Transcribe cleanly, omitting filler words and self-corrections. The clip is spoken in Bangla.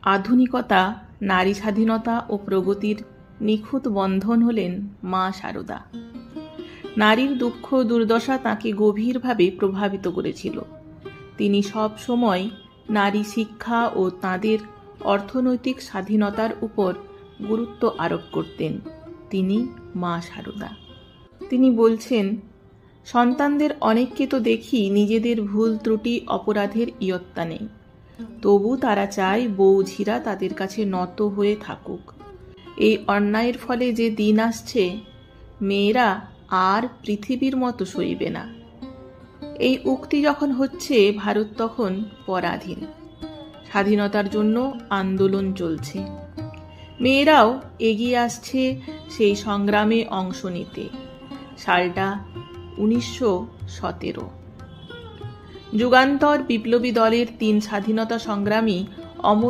আধুনিকতা, নারী স্বাধীনতা ও প্রগতির নিখুঁত বন্ধন হলেন মা শারদা। নারীর দুঃখ দুর্দশা তাঁকে গভীরভাবে প্রভাবিত করেছিল। তিনি সব সময় নারী শিক্ষা ও তাঁদের অর্থনৈতিক স্বাধীনতার উপর গুরুত্ব আরোপ করতেন। তিনি মা শারদা। তিনি বলছেন, সন্তানদের অনেককে তো দেখি নিজেদের ভুল ত্রুটি অপরাধের ইয়ত্তা নেই, তবু তারা চায় বউঝিরা তাদের কাছে নত হয়ে থাকুক। এই অন্যায়ের ফলে যে দিন আসছে, মেয়েরা আর পৃথিবীর মতো সইবে না। এই উক্তি যখন হচ্ছে, ভারত তখন পরাধীন। স্বাধীনতার জন্য আন্দোলন চলছে। মেয়েরাও এগিয়ে আসছে সেই সংগ্রামে অংশ নিতে। সালটা 1917। যুগান্তর বিপ্লবী দলের 3 স্বাধীনতা সংগ্রামী অমর